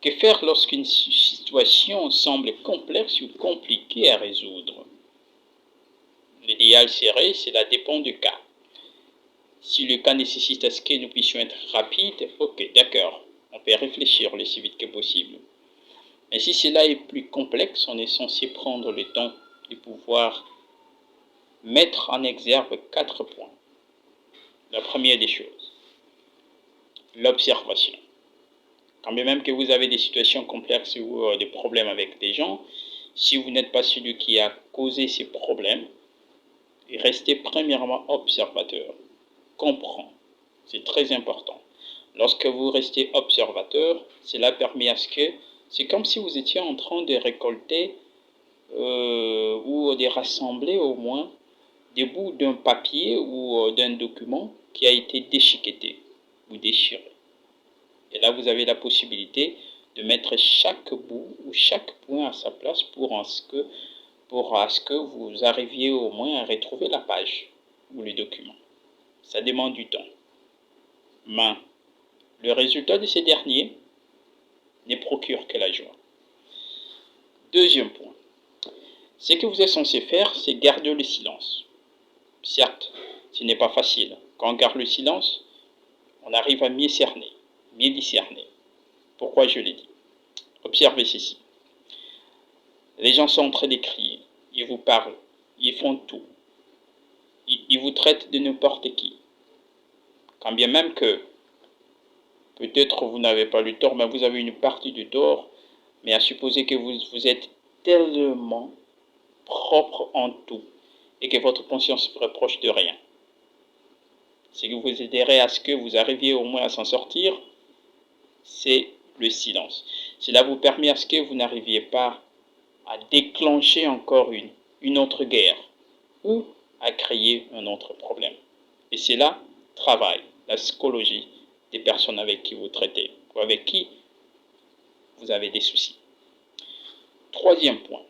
Que faire lorsqu'une situation semble complexe ou compliquée à résoudre? L'idéal serait, cela dépend du cas. Si le cas nécessite à ce que nous puissions être rapides, ok, d'accord, on peut réfléchir le si vite que possible. Mais si cela est plus complexe, on est censé prendre le temps de pouvoir mettre en exergue 4 points. La première des choses, l'observation. Quand bien même que vous avez des situations complexes ou des problèmes avec des gens, si vous n'êtes pas celui qui a causé ces problèmes, restez premièrement observateur. Comprends. C'est très important. Lorsque vous restez observateur, cela permet à ce que, c'est comme si vous étiez en train de récolter ou de rassembler au moins des bouts d'un papier ou d'un document qui a été déchiqueté ou déchiré. Et là, vous avez la possibilité de mettre chaque bout ou chaque point à sa place pour à ce que vous arriviez au moins à retrouver la page ou le document. Ça demande du temps. Mais le résultat de ces derniers ne procure que la joie. Deuxième point. Ce que vous êtes censé faire, c'est garder le silence. Certes, ce n'est pas facile. Quand on garde le silence, on arrive à mieux cerner, mieux discerner. Pourquoi je l'ai dit? Observez ceci. Les gens sont en train de crier, ils vous parlent, ils font tout. Ils vous traitent de n'importe qui. Quand bien même que peut-être vous n'avez pas le tort, mais vous avez une partie du tort, mais à supposer que vous êtes tellement propre en tout et que votre conscience ne vous reproche de rien. Ce qui vous aiderait à ce que vous arriviez au moins à s'en sortir, c'est le silence. Cela vous permet à ce que vous n'arriviez pas à déclencher encore une autre guerre ou à créer un autre problème. Et c'est là travaille la psychologie des personnes avec qui vous traitez ou avec qui vous avez des soucis. Troisième point,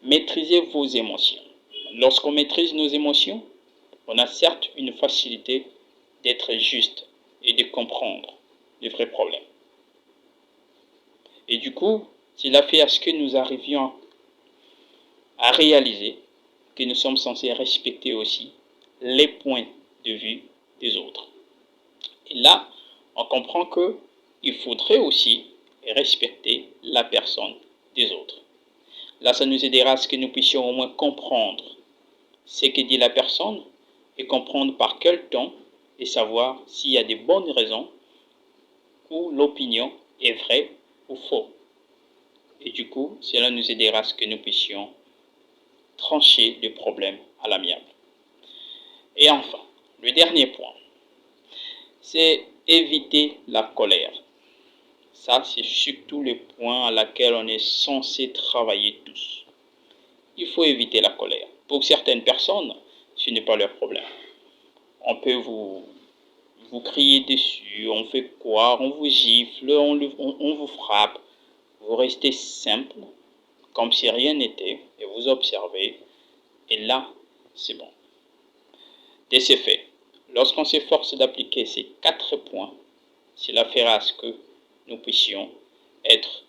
maîtrisez vos émotions. Lorsqu'on maîtrise nos émotions, on a certes une facilité d'être juste et de comprendre les vrais problèmes. Et du coup, cela fait à ce que nous arrivions à réaliser que nous sommes censés respecter aussi les points de vue des autres. Et là, on comprend qu'il faudrait aussi respecter la personne des autres. Là, ça nous aidera à ce que nous puissions au moins comprendre ce que dit la personne et comprendre par quel temps et savoir s'il y a des bonnes raisons ou l'opinion est vraie ou faux. Et du coup, cela nous aidera à ce que nous puissions trancher le problème à l'amiable. Et enfin, le dernier point, c'est éviter la colère. Ça, c'est surtout le point à laquelle on est censé travailler tous. Il faut éviter la colère. Pour certaines personnes, ce n'est pas leur problème. On peut vous crier dessus, on fait quoi, on vous gifle, on vous frappe. Vous restez simple, comme si rien n'était, et vous observez. Et là, c'est bon. Dès ces faits, lorsqu'on s'efforce d'appliquer ces 4 points, cela fera à ce que nous puissions être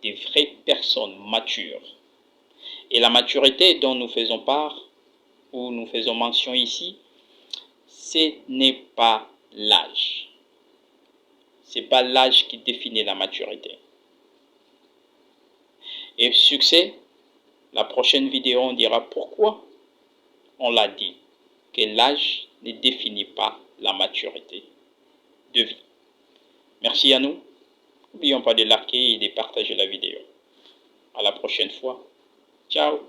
des vraies personnes matures. Et la maturité dont nous faisons part, ou nous faisons mention ici, ce n'est pas l'âge. Ce n'est pas l'âge qui définit la maturité. Et succès, la prochaine vidéo, on dira pourquoi on l'a dit, que l'âge ne définit pas la maturité de vie. Merci à nous. N'oublions pas de liker et de partager la vidéo. À la prochaine fois. Ciao.